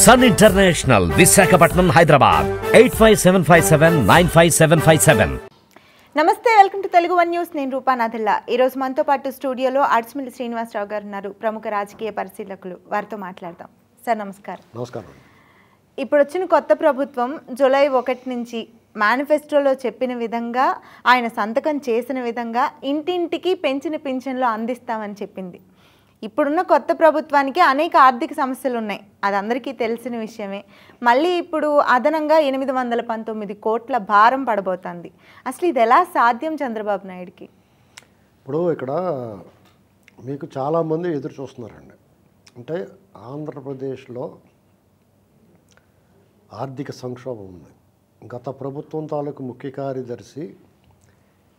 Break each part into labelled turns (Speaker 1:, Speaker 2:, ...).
Speaker 1: Sun international Visakhapatnam Hyderabad 8575795757.
Speaker 2: నమస్తే, welcome to Telugu one news. నేను రూపా నాథిల్లా. ఈరోజు మనతో పాటు స్టూడియోలో ఆర్ట్స్మిల్లి శ్రీనివాసరావు గారు ఉన్నారు, ప్రముఖ రాజకీయ పరిశీలకులు. వారితో మాట్లాడదాం. సార్ నమస్కారం.
Speaker 3: నమస్కారం.
Speaker 2: ఇప్పుడు వచ్చిన కొత్త ప్రభుత్వం జూలై 1 నుంచి మేనిఫెస్టోలో చెప్పిన విధంగా, ఆయన సంతకం చేసిన విధంగా ఇంటింటికి పెంచిన పింఛన్లు అందిస్తామని చెప్పింది. ఇప్పుడున్న కొత్త ప్రభుత్వానికి అనేక ఆర్థిక సమస్యలు ఉన్నాయి, అది అందరికీ తెలిసిన విషయమే. మళ్ళీ ఇప్పుడు అదనంగా 819 కోట్ల భారం పడబోతుంది. అసలు ఇది ఎలా సాధ్యం చంద్రబాబు నాయుడుకి?
Speaker 3: ఇప్పుడు ఇక్కడ మీకు చాలామంది ఎదురు చూస్తున్నారండి. అంటే ఆంధ్రప్రదేశ్లో ఆర్థిక సంక్షోభం ఉంది. గత ప్రభుత్వం తాలూకు ముఖ్య కార్యదర్శి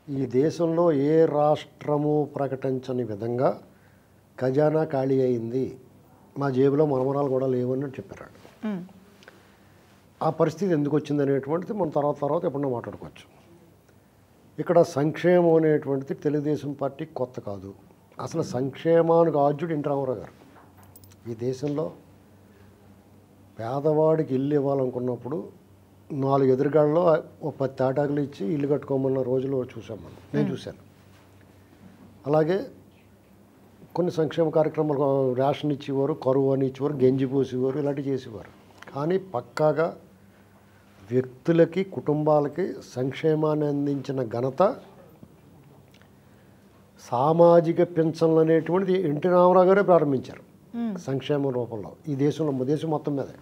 Speaker 3: ఈ దేశంలో ఏ రాష్ట్రము ప్రకటించని విధంగా ఖజానా ఖాళీ అయింది, మా జేబులో మరమరాలు కూడా లేవని చెప్పారు. ఆ పరిస్థితి ఎందుకు వచ్చింది అనేటువంటిది మనం తర్వాత ఎప్పుడన్నా మాట్లాడుకోవచ్చు. ఇక్కడ సంక్షేమం అనేటువంటిది తెలుగుదేశం పార్టీ కొత్త కాదు. అసలు సంక్షేమానికి ఆద్యుడు ఎన్టీ రామారావు గారు. ఈ దేశంలో పేదవాడికి ఇల్లు ఇవ్వాలనుకున్నప్పుడు 4 ఎదురుగాళ్ళలో 10 తాటాకులు ఇచ్చి ఇల్లు కట్టుకోమన్న రోజులు చూసాం మనం. నేను చూశాను. అలాగే కొన్ని సంక్షేమ కార్యక్రమాలు, రేషన్ ఇచ్చేవారు, కరువు అని ఇచ్చేవారు, గంజి పోసేవారు, ఇలాంటివి చేసేవారు. కానీ పక్కాగా వ్యక్తులకి, కుటుంబాలకి సంక్షేమాన్ని అందించిన ఘనత, సామాజిక పింఛన్లు అనేటువంటిది ఎన్టీ రామారావు గారే ప్రారంభించారు సంక్షేమం రూపంలో ఈ దేశంలో, దేశం మొత్తం మీదే.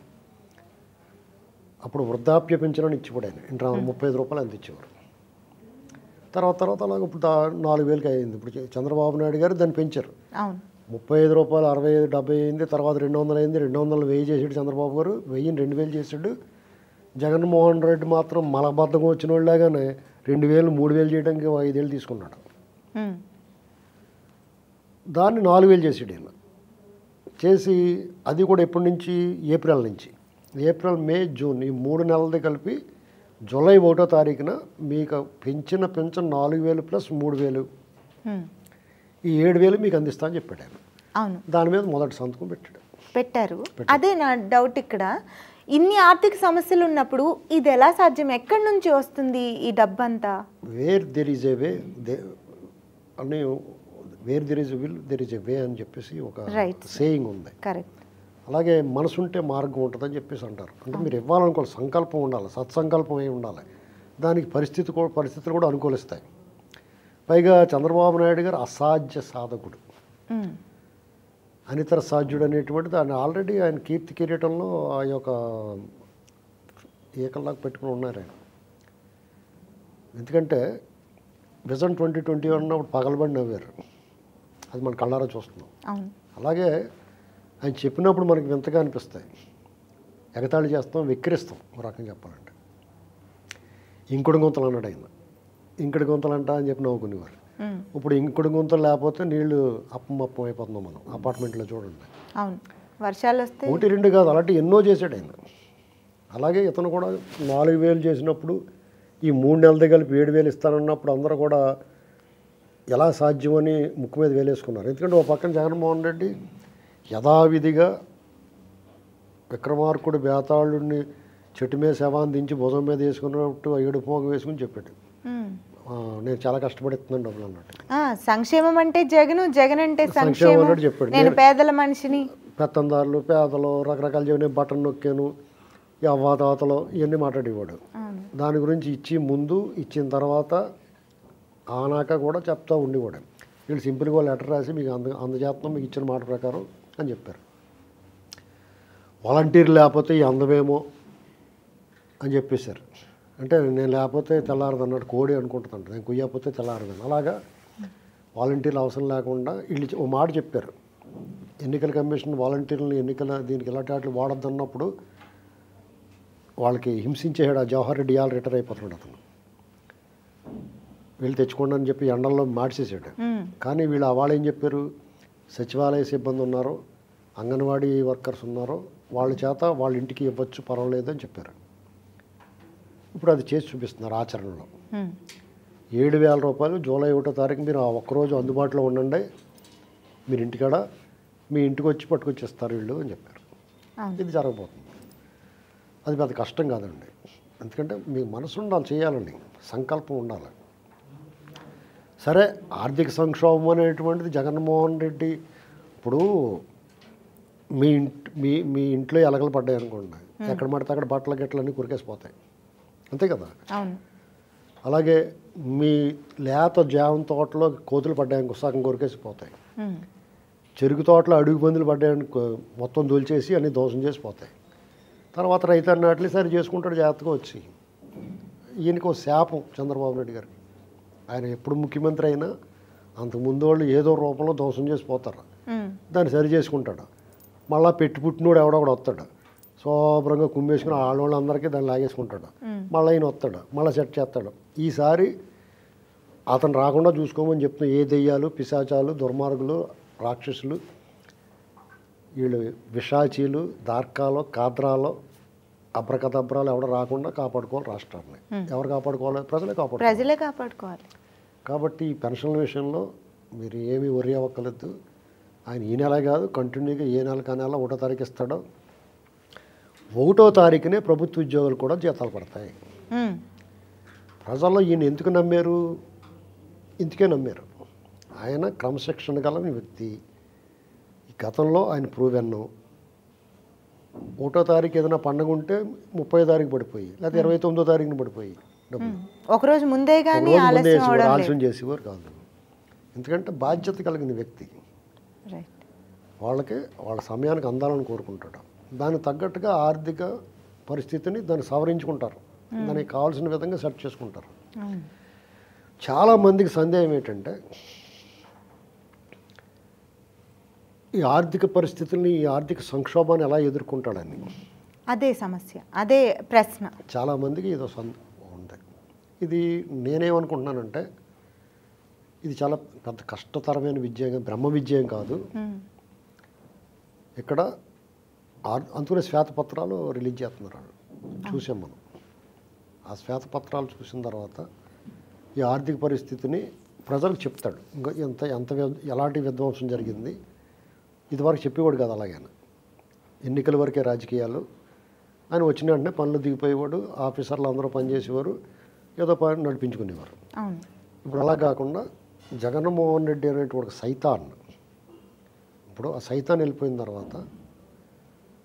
Speaker 3: అప్పుడు వృద్ధాప్య పింఛన్ ఇచ్చిపోయాడు ఆయన. ఎన్టీ రామారావు 35 రూపాయలు అంత ఇచ్చేవారు. తర్వాత అలాగే ఇప్పుడు 4,000కి అయింది. ఇప్పుడు చంద్రబాబు నాయుడు గారు దాన్ని పెంచారు. 35 రూపాయలు 65, 70 అయింది. తర్వాత 200 అయింది. 200 1000 చేసాడు చంద్రబాబు గారు. 1000 2000 చేసాడు. జగన్మోహన్ రెడ్డి మాత్రం మలబద్ధం వచ్చిన వాళ్ళలాగానే 2000 3000 చేయడానికి 5 ఏళ్ళు తీసుకున్నాడు. దాన్ని 4000 చేసాడు ఆయన. చేసి అది కూడా ఎప్పటి నుంచి? ఏప్రిల్ నుంచి. ఏప్రిల్, మే, జూన్ ఈ 3 నెలలది కలిపి జూలై 1వ తారీఖున మీకు పెంచిన పింఛన్ 4000 ప్లస్ 3000, ఈ 7000 మీకు అందిస్తా అని చెప్పాడు ఆయన.
Speaker 2: అవును,
Speaker 3: దాని మీద మొదటి సంతకం పెట్టారు.
Speaker 2: అదే నా డౌట్ ఇక్కడ. ఇన్ని ఆర్థిక సమస్యలు ఉన్నప్పుడు ఇది ఎలా సాధ్యం? ఎక్కడి నుంచి వస్తుంది ఈ డబ్బంతా?
Speaker 3: Where there is a way అని, where there is a will there is a way అని చెప్పేసి ఒక సేయింగ్ ఉంది.
Speaker 2: కరెక్ట్.
Speaker 3: అలాగే మనసుంటే మార్గం ఉంటుందని చెప్పేసి అంటారు. అంటే మీరు ఇవ్వాలనుకోవాలి, సంకల్పం ఉండాలి, సత్సంకల్పం అయి ఉండాలి. దానికి పరిస్థితులు కూడా అనుకూలిస్తాయి. పైగా చంద్రబాబు నాయుడు గారు అసాధ్య సాధకుడు, అనితర సాధ్యుడు అనేటువంటిది ఆయన ఆల్రెడీ ఆయన కీర్తి కిరీటంలో ఆ యొక్క ఏకల్లాగా పెట్టుకుని ఉన్నారు ఆయన. ఎందుకంటే విజన్ 2021 అన్నప్పుడు పగలబడి నవ్వారు. అది మన కళ్ళారా చూస్తున్నాం. అలాగే ఆయన చెప్పినప్పుడు మనకి వింతగా అనిపిస్తాయి. ఎగతాళి చేస్తాం, వెక్కిరిస్తాం. ఒక రకంగా చెప్పాలంటే ఇంకుడు గుంతలు అన్నాడు ఆయన. ఇంకుడు గుంతలు అంటా అని చెప్పి నవ్వుకునేవారు. ఇప్పుడు ఇంకుడు గుంతలు లేకపోతే నీళ్లు అప్పం అయిపోతున్నాం మనం అపార్ట్మెంట్లో. చూడండి,
Speaker 2: వర్షాలు వస్తే
Speaker 3: 1 2 కాదు, అలాంటి ఎన్నో చేశాడు ఆయన. అలాగే ఇతను కూడా 4000 చేసినప్పుడు ఈ 3 నెలలది కలిపి 7000 ఇస్తానన్నప్పుడు అందరూ కూడా ఎలా సాధ్యమని ముక్కు మీద వేలేసుకున్నారు. ఎందుకంటే ఒక పక్కన జగన్మోహన్ రెడ్డి యథావిధిగా విక్రమార్కుడు బేతాళుడిని చెట్టు మీద శవాన్ని దించి భుజం మీద వేసుకున్నట్టు ఏడుపోగ వేసుకుని చెప్పాడు, నేను చాలా కష్టపడుతున్నాను డబ్బులు అన్నట్టు.
Speaker 2: సంక్షేమం అంటే జగన్ అంటే సంక్షేమం
Speaker 3: చెప్పాడు.
Speaker 2: నేను పేదల మనిషిని,
Speaker 3: పెత్తందారులు, పేదలు, రకరకాల జీవన బటన్ నొక్కాను, ఈ అవ్వాతాతలు ఇవన్నీ మాట్లాడేవాడు. దాని గురించి ముందు ఇచ్చిన తర్వాత ఆనాక కూడా చెప్తా ఉండేవాడు. వీళ్ళు సింపుల్గా లెటర్ రాసి మీకు అందజేస్తున్నాం మీకు ఇచ్చిన మాట ప్రకారం అని చెప్పారు. వాలంటీర్ లేకపోతే ఈ అందమేమో అని చెప్పేశారు. అంటే నేను లేకపోతే తెల్లారదు అన్నట్టు, కోడి అనుకుంటుందంట, నేను కుయ్యకపోతే తెల్లారదని. అలాగా వాలంటీర్లు అవసరం లేకుండా వీళ్ళు ఓ మాట చెప్పారు. ఎన్నికల కమిషన్ వాలంటీర్లను దీనికి ఇలాంటి వాటిని వాడద్దు అన్నప్పుడు వాళ్ళకి హింసించేసాడు. ఆ జవహర్ రెడ్డి ఇవాళ రిటైర్ అయిపోతున్నాడు. అతను వీళ్ళు తెచ్చుకోండి అని చెప్పి ఎండల్లో మార్చేసాడు. కానీ వీళ్ళు వాళ్ళు ఏం చెప్పారు? సచివాలయ సిబ్బంది ఉన్నారు, అంగన్వాడీ వర్కర్స్ ఉన్నారు, వాళ్ళ చేత వాళ్ళ ఇంటికి ఇవ్వచ్చు, పర్వాలేదు అని చెప్పారు. ఇప్పుడు అది చేసి చూపిస్తున్నారు ఆచరణలో. 7,000 రూపాయలు జూలై 1వ తారీఖు మీరు ఆ ఒక్కరోజు అందుబాటులో ఉండండి, మీరు ఇంటికాడ మీ ఇంటికి వచ్చి పట్టుకొచ్చేస్తారు వీళ్ళు అని చెప్పారు. ఇది జరగబోతుంది. అది పెద్ద కష్టం కాదండి. ఎందుకంటే మీకు మనసు ఉండాలి, చేయాలని సంకల్పం ఉండాలి. సరే, ఆర్థిక సంక్షోభం అనేటువంటిది జగన్మోహన్ రెడ్డి ఇప్పుడు మీ ఇంట్లో ఎలకలు పడ్డాయి అనుకోండి, ఎక్కడ పడితే అక్కడ బట్టల గిట్టలన్నీ కురికేసిపోతాయి, అంతే కదా.
Speaker 2: అవును.
Speaker 3: అలాగే మీ లేత జామ తోటలో కోతులు పడ్డాయనుకో సగం కొరికేసిపోతాయి. చెరుకు తోటలో అడుగు పందులు పడ్డాయనుకో మొత్తం దొలిచేసి అన్నీ దోషం చేసిపోతాయి. తర్వాత రైతు అన్నట్లు సరి చేసుకుంటాడు జాగ్రత్తగా వచ్చి. ఈయనకు శాపం చంద్రబాబు నాయుడు గారికి. ఆయన ఎప్పుడు ముఖ్యమంత్రి అయినా అంతకుముందు వాళ్ళు ఏదో రూపంలో దోషం చేసిపోతారు, దాన్ని సరి చేసుకుంటాడు. మళ్ళీ పెట్టి పుట్టినోడు ఎవడొకడు వస్తాడు, శుభ్రంగా కుమ్మేసుకుని ఆడవాళ్ళందరికీ దాన్ని లాగేసుకుంటాడు. మళ్ళీ ఆయన వస్తాడు, మళ్ళీ సెట్ చేస్తాడు. ఈసారి అతను రాకుండా చూసుకోమని చెప్తున్నా. ఏ దెయ్యాలు, పిశాచాలు, దుర్మార్గులు, రాక్షసులు, వీళ్ళు విషాచీలు, దార్కాలు, కాద్రాలు, అబ్రకదబ్రాలు ఎవడ రాకుండా కాపాడుకోవాలి రాష్ట్రాన్ని. ఎవరు కాపాడుకోవాలి? ప్రజలే కాపాడుకోవాలి. కాబట్టి ఈ పెన్షన్ల విషయంలో మీరు ఏమీ worry అవ్వక్కర్లేదు. ఆయన ఈ నెల కాదు, కంటిన్యూగా ఏ నెల కా నెల 1వ తారీఖు ఇస్తాడో. 1వ తారీఖునే ప్రభుత్వ ఉద్యోగులు కూడా జీతాలు పడతాయి. ప్రజల్లో ఈయన ఎందుకు నమ్మారు? ఇందుకే నమ్మారు. ఆయన క్రమశిక్షణ గల వ్యక్తి. ఈ గతంలో ఆయన ప్రూవెన్. 1వ తారీఖు ఏదైనా పండుగ ఉంటే 30వ తారీఖు పడిపోయి, లేకపోతే 29వ తారీఖున పడిపోయి డబ్బులు.
Speaker 2: ఒకరోజు ముందే కానీ
Speaker 3: ఆలస్యం చేసేవారు కాదు. ఎందుకంటే బాధ్యత కలిగిన వ్యక్తి. వాళ్ళకి వాళ్ళ సమయానికి అందాలని కోరుకుంటాడు. దానికి తగ్గట్టుగా ఆర్థిక పరిస్థితిని దాన్ని సవరించుకుంటారు, దానికి కావాల్సిన విధంగా సెట్ చేసుకుంటారు. చాలామందికి సందేహం ఏంటంటే ఈ ఆర్థిక పరిస్థితుల్ని, ఈ ఆర్థిక సంక్షోభాన్ని ఎలా ఎదుర్కొంటాడని.
Speaker 2: అదే సమస్య, అదే ప్రశ్న
Speaker 3: చాలామందికి ఇదో ఉంది. ఇది నేనేమనుకుంటున్నానంటే ఇది చాలా పెద్ద కష్టతరమైన విద్య, బ్రహ్మ విద్య కాదు. ఇక్కడ అందుకనే శ్వేతపత్రాలు రిలీజ్ చేస్తున్నారు. చూసాం మనం. ఆ శ్వేతపత్రాలు చూసిన తర్వాత ఈ ఆర్థిక పరిస్థితిని ప్రజలకు చెప్తాడు. ఇంకా ఎలాంటి విధ్వంసం జరిగింది ఇదివరకు చెప్పేవాడు కదా. అలాగైనా ఎన్నికల వరకే రాజకీయాలు, ఆయన వచ్చిన వెంటనే పనులు దిగిపోయేవాడు, ఆఫీసర్లు అందరూ పనిచేసేవారు, ఏదో పని నడిపించుకునేవారు. ఇప్పుడు అలా కాకుండా జగన్మోహన్ రెడ్డి అనేటువంటి సైతాన్, ఇప్పుడు ఆ సైతాన్ వెళ్ళిపోయిన తర్వాత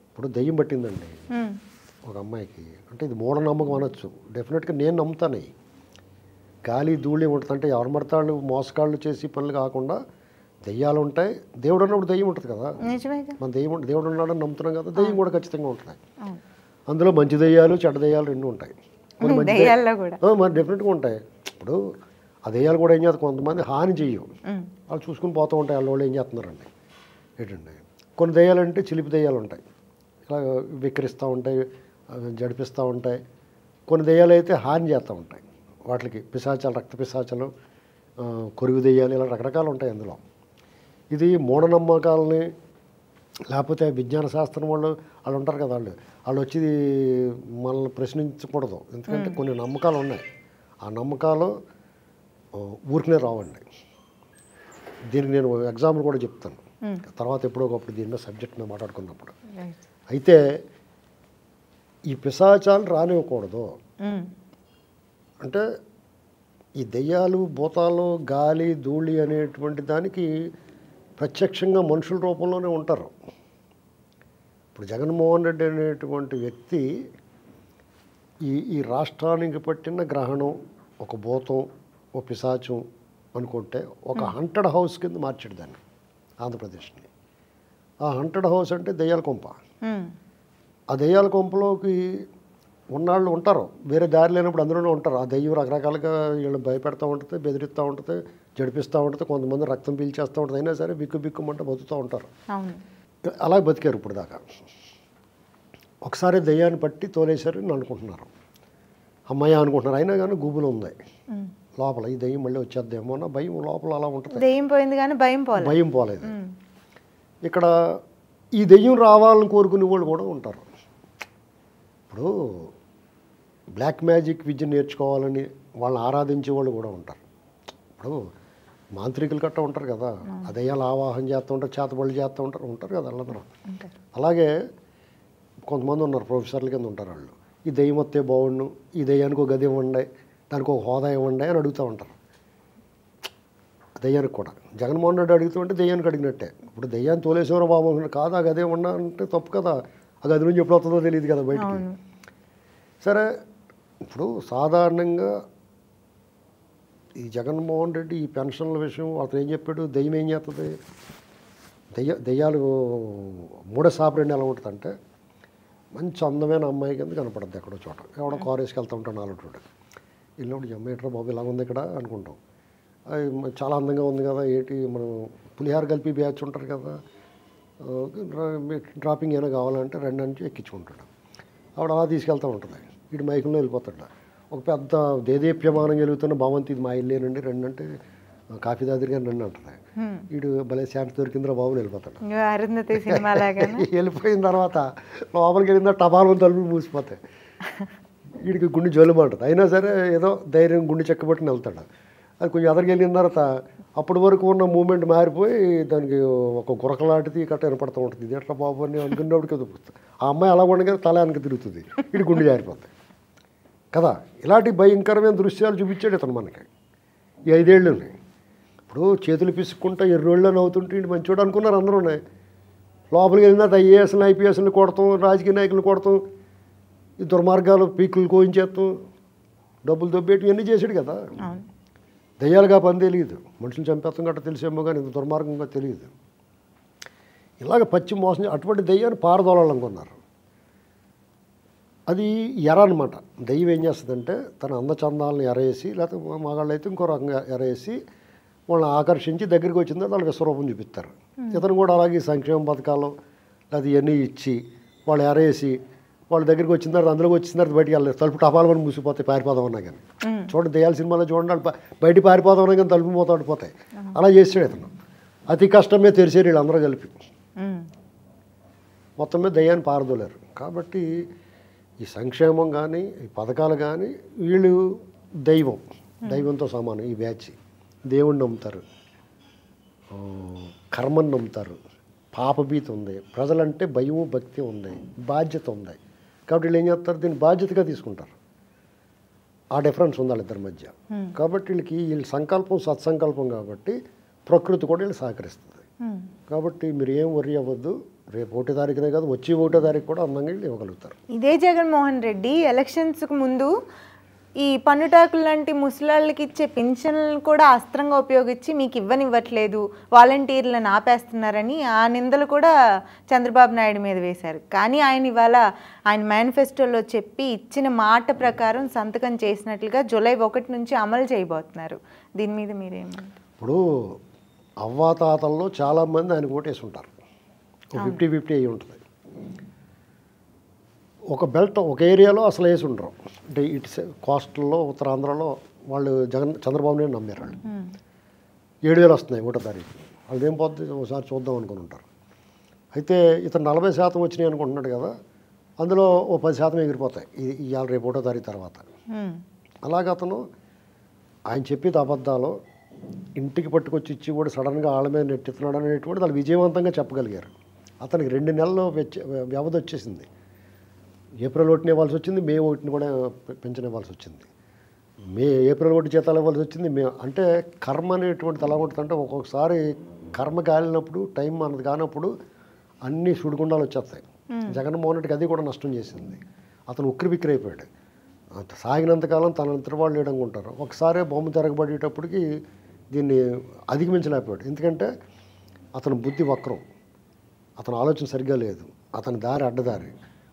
Speaker 3: ఇప్పుడు దెయ్యం పట్టిందండి ఒక అమ్మాయికి. అంటే ఇది మూఢనమ్మకం అనొచ్చు. డెఫినెట్గా నేను నమ్ముతాను. గాలి ధూళి ఉంటుంది. అంటే ఎవరు పడతాళ్ళు మోసగాళ్ళు చేసి పనులు కాకుండా దెయ్యాలు ఉంటాయి. దేవుడు అన్నప్పుడు దెయ్యం ఉంటుంది కదా. మన దేవుడు ఉన్నాడని నమ్ముతున్నాం కదా, దెయ్యం కూడా ఖచ్చితంగా ఉంటుంది. అందులో మంచి దెయ్యాలు, చెడ్డ దెయ్యాలు రెండు ఉంటాయి. మరి డెఫినెట్గా ఉంటాయి. ఇప్పుడు ఆ దెయ్యాలు కూడా ఏం చేస్తారు, కొంతమంది హాని చెయ్యం, వాళ్ళు చూసుకుని పోతూ ఉంటాయి. వాళ్ళు ఏం చేస్తున్నారండి ఏంటండి. కొన్ని దెయ్యాలు అంటే చిలిపి దెయ్యాలు ఉంటాయి, ఇలా విక్రిస్తూ ఉంటాయి, జడిపిస్తూ ఉంటాయి. కొన్ని దెయ్యాలు అయితే హాని చేస్తూ ఉంటాయి. వాటికి పిశాచాలు, రక్త పిశాచాలు, కొరుగు దెయ్యాలు, ఇలా రకరకాలు ఉంటాయి అందులో. ఇది మూఢనమ్మకాలని లేకపోతే విజ్ఞాన శాస్త్రం వాళ్ళు ఉంటారు కదా, వాళ్ళు వచ్చి మనల్ని ప్రశ్నించకూడదు. ఎందుకంటే కొన్ని నమ్మకాలు ఉన్నాయి. ఆ నమ్మకాలు ఊరికనే రావండి. దీనికి నేను ఎగ్జాంపుల్ కూడా చెప్తాను తర్వాత, ఎప్పుడో ఒకప్పుడు దీని మీద సబ్జెక్ట్ మీద మాట్లాడుకున్నప్పుడు. అయితే ఈ పిశాచాలు రానివ్వకూడదు. అంటే ఈ దెయ్యాలు, భూతాలు, గాలి, ధూళి అనేటువంటి దానికి ప్రత్యక్షంగా మనుషుల రూపంలోనే ఉంటారు. ఇప్పుడు జగన్మోహన్ రెడ్డి అనేటువంటి వ్యక్తి ఈ రాష్ట్రానికి పట్టిన గ్రహణం, ఒక భూతం, ఒక పిశాచం అనుకుంటే ఒక హంటెడ్ హౌస్ కింద మార్చాడు దాన్ని ఆంధ్రప్రదేశ్ని. ఆ హంటెడ్ హౌస్ అంటే దెయ్యాల కొంప. ఆ దెయ్యాల కొంపలోకి ఉన్నాళ్ళు ఉంటారు, వేరే దారి లేనప్పుడు అందులోనే ఉంటారు. ఆ దెయ్యం రకరకాలుగా వీళ్ళు భయపెడతా ఉంటుంది, బెదిరిస్తూ ఉంటుంది, జడిపిస్తూ ఉంటుంది, కొంతమంది రక్తం పీల్చేస్తూ ఉంటుంది. అయినా సరే బిక్కుమంటే బతుకుతూ ఉంటారు. అలా బతికారు ఇప్పుడు దాకా. ఒకసారి దెయ్యాన్ని పట్టి తోలేశారు అని అనుకుంటున్నారు, అమ్మాయి అనుకుంటున్నారు. అయినా కానీ గూబులు ఉంది లోపల. ఈ దెయ్యం మళ్ళీ వచ్చేద్దేమో అన్న భయం లోపల అలా ఉంటుంది.
Speaker 2: దెయ్యం పోయింది కానీ భయం
Speaker 3: పోలేదు. ఇక్కడ ఈ దెయ్యం రావాలని కోరుకునే వాళ్ళు కూడా ఉంటారు. ఇప్పుడు బ్లాక్ మ్యాజిక్ విద్య నేర్చుకోవాలని వాళ్ళని ఆరాధించే వాళ్ళు కూడా ఉంటారు. ఇప్పుడు మాంత్రికులు గట్రా ఉంటారు కదా, ఆ దెయ్యాలు ఆవాహన చేస్తూ ఉంటారు, చేతబడులు చేస్తూ ఉంటారు కదా వాళ్ళందరూ. అలాగే కొంతమంది ఉన్నారు ప్రొఫెసర్ల కింద ఉంటారు వాళ్ళు. ఈ దెయ్యం వస్తే బాగుండు, ఈ దెయ్యానికి ఒక గది ఇవ్వండి, దానికి ఒక హోదా ఇవ్వండి అని అడుగుతూ ఉంటారు. దెయ్యానికి కూడా జగన్మోహన్ రెడ్డి అడుగుతూ ఉంటే దెయ్యానికి అడిగినట్టే. ఇప్పుడు దెయ్యాన్ని తోలేసేవారు బాబు కాదు, ఆ గది ఇవ్వండి అంటే తప్పు కదా. ఆ గది నుంచి ఎప్పుడు వస్తుందో తెలియదు కదా బయటికి. సరే, ఇప్పుడు సాధారణంగా ఈ జగన్మోహన్ రెడ్డి ఈ పెన్షన్ల విషయం అతను ఏం చెప్పాడు, దెయ్యం ఏం చేస్తుంది, దెయ్యాలు మూడో సాపరండి ఎలా ఉంటుందంటే మంచి అందమైన అమ్మాయి కింద కనపడుద్ది ఎక్కడో చోట. ఎవడో కారు వేసుకెళ్తూ ఉంటాడు నాలుగు వెళ్ళినప్పుడు అమ్మాయి ఎట్రా బాబు ఇలా ఉంది ఇక్కడ అనుకుంటాం. అది చాలా అందంగా ఉంది కదా, ఏంటి మనం పులిహార కలిపి బ్యాచ్ ఉంటారు కదా, డ్రాపింగ్ ఏమైనా కావాలంటే రెండు నుంచి ఎక్కించుకుంటాడు. ఆవిడ అలా తీసుకెళ్తూ ఉంటుంది. వీడు మైకుల్లో వెళ్ళిపోతాడు. ఒక పెద్ద దేదీప్యమానం కలుగుతున్న భవంతి ఇది మా ఇల్లేనండి, రెండంటే కాఫీ దాదిరి గారు రెండు అంటుంది. వీడు భలే ఛాన్స్ దొరికిందిరా బాబు వెళ్ళిపోతాడు. వెళ్ళిపోయిన తర్వాత లోపలికి వెళ్ళిన టపాలు తలుపులు మూసిపోతాయి. వీడికి గుండె జోలుమంటుంది. అయినా సరే ఏదో ధైర్యం గుండె చెక్కబట్టుని వెళ్తాడు. అది కొంచెం ఎదరికి వెళ్ళిన తర్వాత అప్పటి వరకు ఉన్న మూమెంట్ మారిపోయి దానికి ఒక గురకలాంటిది కట్ట వినపడుతూ ఉంటుంది. ఇది ఎట్లా బాబు అని అనుకున్నప్పటికీ ఆ అమ్మాయి అలా ఉండగా తల వెనక తిరుగుతుంది, వీడి గుండె జారిపోతుంది కదా. ఇలాంటి భయంకరమైన దృశ్యాలు చూపించాడు ఇతను మనకి ఈ 5 ఏళ్ళు. ఇప్పుడు చేతులు పిసుక్కుంటా ఎర్రోళ్ళు నవ్వుతుంటే ఇంటి మంచోడు అనుకున్నారు అందరూ. లోపలికి వెళ్ళినా ఐఏఎస్ని ఐపీఎస్ని కొడతాం, రాజకీయ నాయకులు కొడతాం, ఈ దుర్మార్గాలు పీకులు కోయించేస్తాం, డబ్బులు దొబ్బేటి ఇవన్నీ చేశాడు కదా. దయ్యాలుగా పని తెలియదు, మనుషులు చంపేస్తాం గట్రా తెలిసేమో కానీ ఇంత దుర్మార్గంగా తెలియదు. ఇలాగ పచ్చి మోసం అటువంటి దయ్యాన్ని పారదోలాలనుకున్నారు. అది ఎర అనమాట. దయ్యం ఏం చేస్తుందంటే తన అందచందాలను ఎరేసి, లేకపోతే మగాళ్ళు అయితే ఇంకో రకంగా ఎరేసి వాళ్ళని ఆకర్షించి దగ్గరికి వచ్చిన తర్వాత వాళ్ళు విశ్వరూపం చూపిస్తారు. ఇతను కూడా అలాగే సంక్షేమ పథకాలు లేదా ఇవన్నీ ఇచ్చి వాళ్ళు ఎరేసి వాళ్ళ దగ్గరికి వచ్చిన తర్వాత అందులోకి వచ్చిన తర్వాత బయటికి వెళ్ళలేదు. తలుపు టపాలని మూసిపోతాయి పారిపోదాం అన్నా కానీ. చూడండి దయ్యాల సినిమాలో చూడండి, వాళ్ళు బయటికి పారిపోదాం అన్నా కానీ తలుపు మూత పడిపోతాయి. అలా చేసాడు ఇతను. అతి కష్టమే తెరిచారు వీళ్ళందరూ కలిపి. మొత్తం మీద దయ్యాన్ని పారదోలేరు. కాబట్టి ఈ సంక్షేమం కానీ ఈ పథకాలు కానీ వీళ్ళు దైవంతో సమానం. ఈ బ్యాచ్ దేవుణ్ణి నమ్ముతారు, కర్మని నమ్ముతారు, పాపభీతి ఉంది, ప్రజలంటే భయము భక్తి ఉంది, బాధ్యత ఉంది. కాబట్టి వీళ్ళు ఏం చేస్తారు, దీన్ని బాధ్యతగా తీసుకుంటారు. ఆ డిఫరెన్స్ ఉంది వాళ్ళిద్దరి మధ్య. కాబట్టి వీళ్ళ సంకల్పం సత్సంకల్పం కాబట్టి ప్రకృతి కూడా వీళ్ళు సహకరిస్తుంది. కాబట్టి మీరు ఏం వర్రీ అవ్వద్దు. రేపు 1వ తారీఖునే కాదు, వచ్చి 1వ తారీఖు కూడా అందంగా ఇవ్వగలుగుతారు.
Speaker 2: ఇదే జగన్మోహన్ రెడ్డి ఎలక్షన్స్కు ముందు ఈ పన్నుటాకులు లాంటి ముసలాళ్ళకి ఇచ్చే పెన్షన్లను కూడా అస్త్రంగా ఉపయోగించి మీకు ఇవ్వనివ్వట్లేదు, వాలంటీర్లను ఆపేస్తున్నారని ఆ నిందలు కూడా చంద్రబాబు నాయుడు మీద వేశారు. కానీ ఆయన ఇవాళ ఆయన మేనిఫెస్టోలో చెప్పి ఇచ్చిన మాట ప్రకారం సంతకం చేసినట్లుగా జూలై 1 నుంచి అమలు చేయబోతున్నారు. దీని మీద మీరేమంటారు?
Speaker 3: ఇప్పుడు అవ్వాతాతల్లో చాలామంది ఆయన ఓటేసి ఉంటారు. 50-50 అయ్యి ఉంటుంది. ఒక బెల్ట్ ఒక ఏరియాలో అసలు వేసి ఉండరు. అంటే ఇటు కోస్టల్లో ఉత్తరాంధ్రలో వాళ్ళు చంద్రబాబు నాయుడు నమ్మారు. వాళ్ళు 7,000 వస్తున్నాయి 1వ తారీఖు. వాళ్ళు ఏం పోతుంది ఒకసారి చూద్దాం అనుకుని ఉంటారు. అయితే ఇతను 40% వచ్చినాయి అనుకుంటున్నాడు కదా, అందులో ఓ 10% ఎగిరిపోతాయి ఇవాళ రేపు 1వ తారీఖు తర్వాత. అలాగే అతను ఆయన చెప్పేది అబద్ధాలు ఇంటికి పట్టుకొచ్చి ఇచ్చి కూడా సడన్గా వాళ్ళ మీద నెట్టెత్తున్నాడు అనేటువంటి వాళ్ళు విజయవంతంగా చెప్పగలిగారు. అతనికి 2 నెలల్లో వ్యవధి వచ్చేసింది. ఏప్రిల్ 1 ఇవ్వాల్సి వచ్చింది, మే 1 కూడా పెన్షన్ ఇవ్వాల్సి వచ్చింది, ఏప్రిల్ 1 జీతాలు ఇవ్వాల్సి వచ్చింది. అంటే కర్మ అనేటువంటిది ఎలా ఉంటుందంటే ఒక్కొక్కసారి కర్మ కాలినప్పుడు టైం అన్నది కానప్పుడు అన్నీ సుడిగుండాలు వచ్చేస్తాయి. జగన్మోహన్ రెడ్డికి అది కూడా నష్టం చేసింది. అతను ఉక్కిరి బిక్కిరి అయిపోయాడు. సాగినంతకాలం తనంతటి వాళ్ళు లేడనుకుంటారు. ఒకసారి బొమ్మ తిరగబడేటప్పటికి దీన్ని అధిగమించలేకపోయాడు. ఎందుకంటే అతని బుద్ధి వక్రం, అతని ఆలోచన సరిగ్గా లేదు, అతని దారి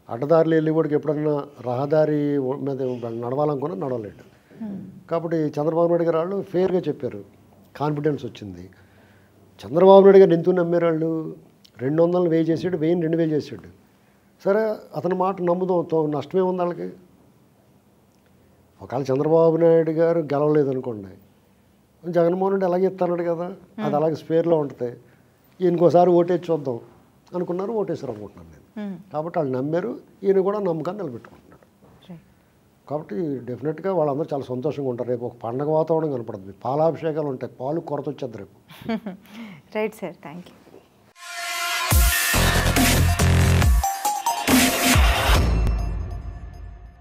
Speaker 3: అడ్డదారిలో వెళ్ళేవాడికి ఎప్పుడన్నా రహదారి మీద నడవాలనుకున్నా నడవలేడు. కాబట్టి చంద్రబాబు నాయుడు గారు వాళ్ళు ఫేర్గా చెప్పారు, కాన్ఫిడెన్స్ వచ్చింది. చంద్రబాబు నాయుడు గారు ఎందుకు నమ్మారు వాళ్ళు? 200 1000 చేసాడు, 1000 2000 చేసాడు. సరే అతని మాట నమ్ముదాం, నష్టమే ఉంది వాళ్ళకి. ఒకవేళ చంద్రబాబు నాయుడు గారు గెలవలేదనుకోండి, జగన్మోహన్ రెడ్డి అలాగే ఇస్తున్నాడు కదా, అది అలాగే స్పేర్లో ఉంటుంది, ఇంకోసారి ఓటేసి చూద్దాం అనుకున్నారు, ఓటేసారు అనుకుంటున్నాను నేను. కాబట్టి వాళ్ళు నమ్మారు, ఈయన కూడా నమ్మకాన్ని నిలబెట్టుకుంటున్నాడు. కాబట్టి డెఫినెట్గా వాళ్ళందరూ చాలా సంతోషంగా ఉంటారు. రేపు ఒక పండగ వాతావరణం కనపడుతుంది, పాలాభిషేకాలు ఉంటాయి, పాలు కొరత వచ్చేది రేపు.
Speaker 2: Right sir, thank you.